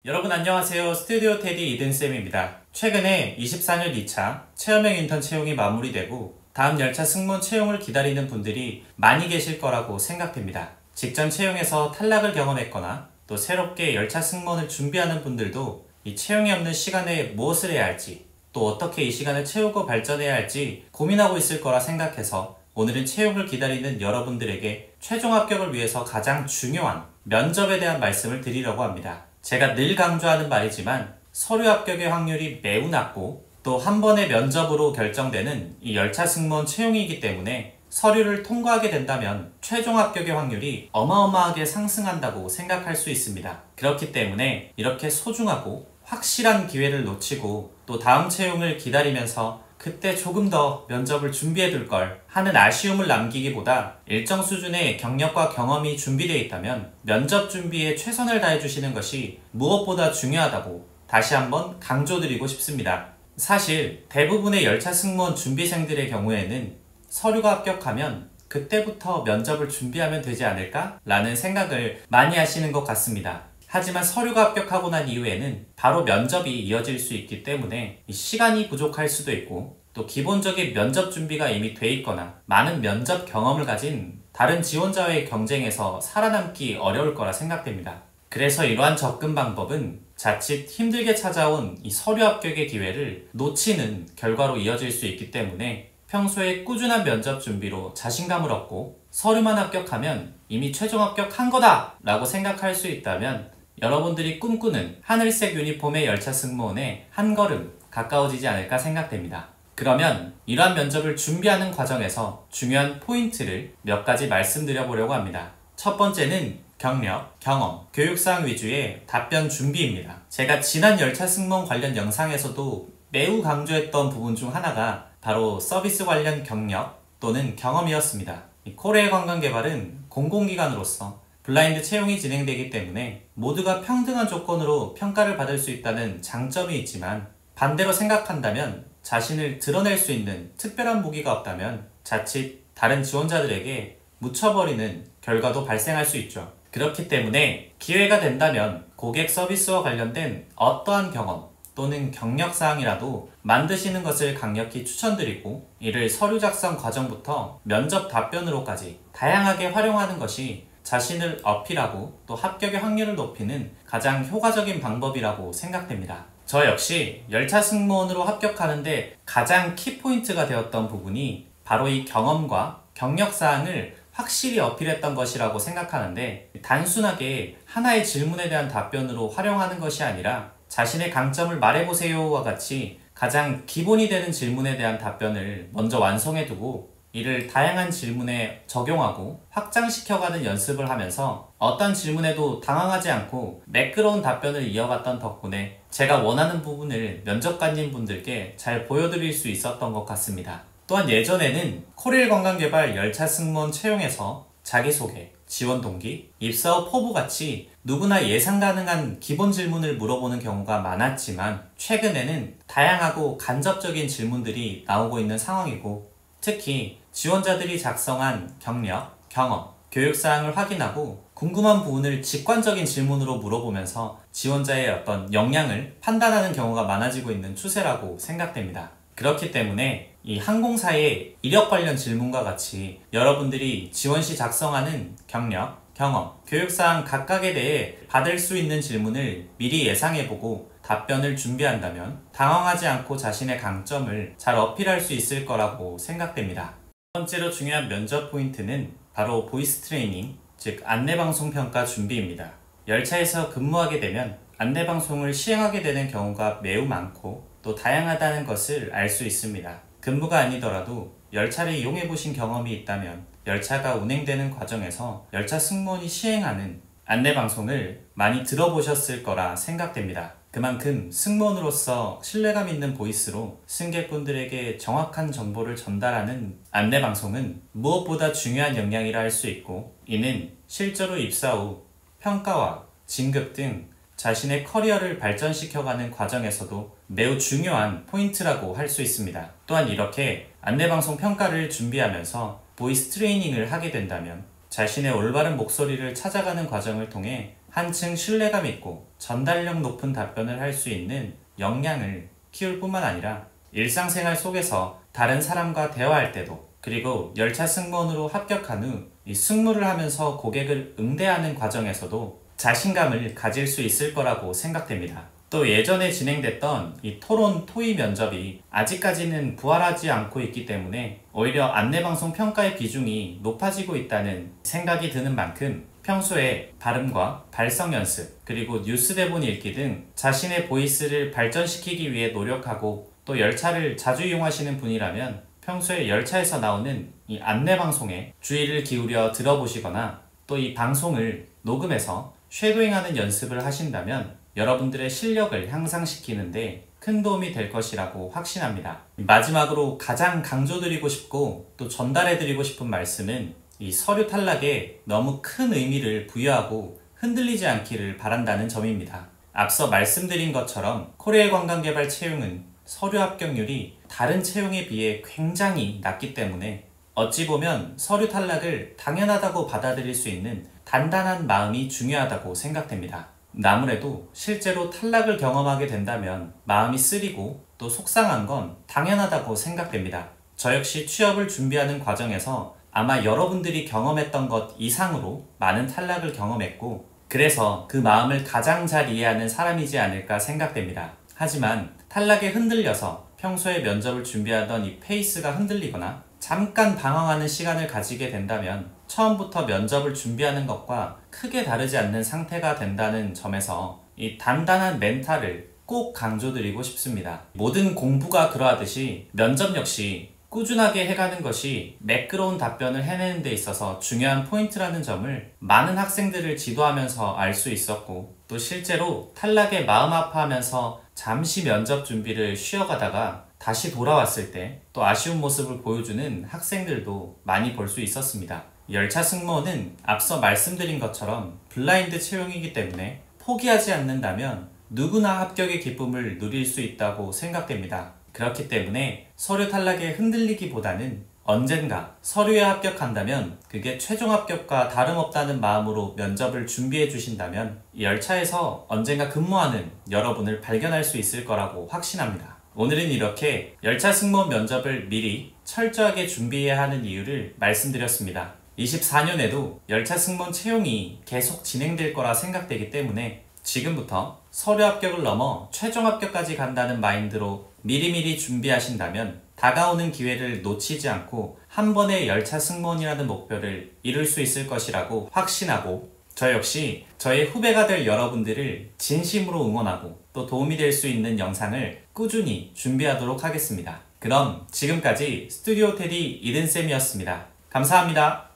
여러분 안녕하세요. 스튜디오 테디 이든쌤입니다. 최근에 24년 2차 체험형 인턴 채용이 마무리되고 다음 열차 승무원 채용을 기다리는 분들이 많이 계실 거라고 생각됩니다. 직전 채용에서 탈락을 경험했거나 또 새롭게 열차 승무원을 준비하는 분들도 이 채용이 없는 시간에 무엇을 해야 할지 또 어떻게 이 시간을 채우고 발전해야 할지 고민하고 있을 거라 생각해서 오늘은 채용을 기다리는 여러분들에게 최종 합격을 위해서 가장 중요한 면접에 대한 말씀을 드리려고 합니다. 제가 늘 강조하는 말이지만 서류 합격의 확률이 매우 낮고 또 한 번의 면접으로 결정되는 이 열차 승무원 채용이기 때문에 서류를 통과하게 된다면 최종 합격의 확률이 어마어마하게 상승한다고 생각할 수 있습니다. 그렇기 때문에 이렇게 소중하고 확실한 기회를 놓치고 또 다음 채용을 기다리면서 그때 조금 더 면접을 준비해 둘 걸 하는 아쉬움을 남기기보다 일정 수준의 경력과 경험이 준비되어 있다면 면접 준비에 최선을 다해 주시는 것이 무엇보다 중요하다고 다시 한번 강조드리고 싶습니다. 사실 대부분의 열차 승무원 준비생들의 경우에는 서류가 합격하면 그때부터 면접을 준비하면 되지 않을까? 라는 생각을 많이 하시는 것 같습니다. 하지만 서류가 합격하고 난 이후에는 바로 면접이 이어질 수 있기 때문에 시간이 부족할 수도 있고 또 기본적인 면접 준비가 이미 돼 있거나 많은 면접 경험을 가진 다른 지원자와의 경쟁에서 살아남기 어려울 거라 생각됩니다. 그래서 이러한 접근 방법은 자칫 힘들게 찾아온 이 서류 합격의 기회를 놓치는 결과로 이어질 수 있기 때문에 평소에 꾸준한 면접 준비로 자신감을 얻고 서류만 합격하면 이미 최종 합격한 거다! 라고 생각할 수 있다면 여러분들이 꿈꾸는 하늘색 유니폼의 열차 승무원에 한 걸음 가까워지지 않을까 생각됩니다. 그러면 이러한 면접을 준비하는 과정에서 중요한 포인트를 몇 가지 말씀드려 보려고 합니다. 첫 번째는 경력, 경험, 교육사항 위주의 답변 준비입니다. 제가 지난 열차 승무원 관련 영상에서도 매우 강조했던 부분 중 하나가 바로 서비스 관련 경력 또는 경험이었습니다. 코레일 관광개발은 공공기관으로서 블라인드 채용이 진행되기 때문에 모두가 평등한 조건으로 평가를 받을 수 있다는 장점이 있지만 반대로 생각한다면 자신을 드러낼 수 있는 특별한 무기가 없다면 자칫 다른 지원자들에게 묻혀버리는 결과도 발생할 수 있죠. 그렇기 때문에 기회가 된다면 고객 서비스와 관련된 어떠한 경험 또는 경력사항이라도 만드시는 것을 강력히 추천드리고 이를 서류 작성 과정부터 면접 답변으로까지 다양하게 활용하는 것이 자신을 어필하고 또 합격의 확률을 높이는 가장 효과적인 방법이라고 생각됩니다. 저 역시 열차 승무원으로 합격하는데 가장 키포인트가 되었던 부분이 바로 이 경험과 경력사항을 확실히 어필했던 것이라고 생각하는데 단순하게 하나의 질문에 대한 답변으로 활용하는 것이 아니라 자신의 강점을 말해보세요와 같이 가장 기본이 되는 질문에 대한 답변을 먼저 완성해두고 이를 다양한 질문에 적용하고 확장시켜가는 연습을 하면서 어떤 질문에도 당황하지 않고 매끄러운 답변을 이어갔던 덕분에 제가 원하는 부분을 면접관님 분들께 잘 보여드릴 수 있었던 것 같습니다. 또한 예전에는 코레일 관광개발 열차 승무원 채용에서 자기소개, 지원 동기, 입사 후 포부같이 누구나 예상 가능한 기본 질문을 물어보는 경우가 많았지만 최근에는 다양하고 간접적인 질문들이 나오고 있는 상황이고 특히 지원자들이 작성한 경력, 경험, 교육사항을 확인하고 궁금한 부분을 직관적인 질문으로 물어보면서 지원자의 어떤 역량을 판단하는 경우가 많아지고 있는 추세라고 생각됩니다. 그렇기 때문에 이 항공사의 이력 관련 질문과 같이 여러분들이 지원 시 작성하는 경력, 경험, 교육사항 각각에 대해 받을 수 있는 질문을 미리 예상해보고 답변을 준비한다면 당황하지 않고 자신의 강점을 잘 어필할 수 있을 거라고 생각됩니다. 첫 번째로 중요한 면접 포인트는 바로 보이스 트레이닝, 즉 안내방송 평가 준비입니다. 열차에서 근무하게 되면 안내방송을 시행하게 되는 경우가 매우 많고 또 다양하다는 것을 알 수 있습니다. 근무가 아니더라도 열차를 이용해 보신 경험이 있다면 열차가 운행되는 과정에서 열차 승무원이 시행하는 안내방송을 많이 들어보셨을 거라 생각됩니다. 그만큼 승무원으로서 신뢰감 있는 보이스로 승객분들에게 정확한 정보를 전달하는 안내방송은 무엇보다 중요한 역량이라 할 수 있고 이는 실제로 입사 후 평가와 진급 등 자신의 커리어를 발전시켜가는 과정에서도 매우 중요한 포인트라고 할 수 있습니다. 또한 이렇게 안내방송 평가를 준비하면서 보이스 트레이닝을 하게 된다면 자신의 올바른 목소리를 찾아가는 과정을 통해 한층 신뢰감 있고 전달력 높은 답변을 할 수 있는 역량을 키울 뿐만 아니라 일상생활 속에서 다른 사람과 대화할 때도, 그리고 열차 승무원으로 합격한 후 이 승무를 하면서 고객을 응대하는 과정에서도 자신감을 가질 수 있을 거라고 생각됩니다. 또 예전에 진행됐던 이 토론 토의 면접이 아직까지는 부활하지 않고 있기 때문에 오히려 안내방송 평가의 비중이 높아지고 있다는 생각이 드는 만큼 평소에 발음과 발성 연습, 그리고 뉴스 대본 읽기 등 자신의 보이스를 발전시키기 위해 노력하고, 또 열차를 자주 이용하시는 분이라면 평소에 열차에서 나오는 이 안내방송에 주의를 기울여 들어보시거나, 또 이 방송을 녹음해서 쉐도잉하는 연습을 하신다면 여러분들의 실력을 향상시키는데 큰 도움이 될 것이라고 확신합니다. 마지막으로 가장 강조드리고 싶고 또 전달해드리고 싶은 말씀은 이 서류 탈락에 너무 큰 의미를 부여하고 흔들리지 않기를 바란다는 점입니다. 앞서 말씀드린 것처럼 코레일 관광개발 채용은 서류 합격률이 다른 채용에 비해 굉장히 낮기 때문에 어찌 보면 서류 탈락을 당연하다고 받아들일 수 있는 단단한 마음이 중요하다고 생각됩니다. 아무래도 실제로 탈락을 경험하게 된다면 마음이 쓰리고 또 속상한 건 당연하다고 생각됩니다. 저 역시 취업을 준비하는 과정에서 아마 여러분들이 경험했던 것 이상으로 많은 탈락을 경험했고, 그래서 그 마음을 가장 잘 이해하는 사람이지 않을까 생각됩니다. 하지만 탈락에 흔들려서 평소에 면접을 준비하던 이 페이스가 흔들리거나 잠깐 방황하는 시간을 가지게 된다면 처음부터 면접을 준비하는 것과 크게 다르지 않는 상태가 된다는 점에서 이 단단한 멘탈을 꼭 강조드리고 싶습니다. 모든 공부가 그러하듯이 면접 역시 꾸준하게 해가는 것이 매끄러운 답변을 해내는 데 있어서 중요한 포인트라는 점을 많은 학생들을 지도하면서 알 수 있었고, 또 실제로 탈락에 마음 아파하면서 잠시 면접 준비를 쉬어가다가 다시 돌아왔을 때 또 아쉬운 모습을 보여주는 학생들도 많이 볼 수 있었습니다. 열차 승무원은 앞서 말씀드린 것처럼 블라인드 채용이기 때문에 포기하지 않는다면 누구나 합격의 기쁨을 누릴 수 있다고 생각됩니다. 그렇기 때문에 서류 탈락에 흔들리기보다는 언젠가 서류에 합격한다면 그게 최종 합격과 다름없다는 마음으로 면접을 준비해 주신다면 이 열차에서 언젠가 근무하는 여러분을 발견할 수 있을 거라고 확신합니다. 오늘은 이렇게 열차 승무원 면접을 미리 철저하게 준비해야 하는 이유를 말씀드렸습니다. 24년에도 열차 승무원 채용이 계속 진행될 거라 생각되기 때문에 지금부터 서류 합격을 넘어 최종 합격까지 간다는 마인드로 미리미리 준비하신다면 다가오는 기회를 놓치지 않고 한 번의 열차 승무원이라는 목표를 이룰 수 있을 것이라고 확신하고, 저 역시 저의 후배가 될 여러분들을 진심으로 응원하고 또 도움이 될 수 있는 영상을 꾸준히 준비하도록 하겠습니다. 그럼 지금까지 스튜디오 테디 이든쌤이었습니다. 감사합니다.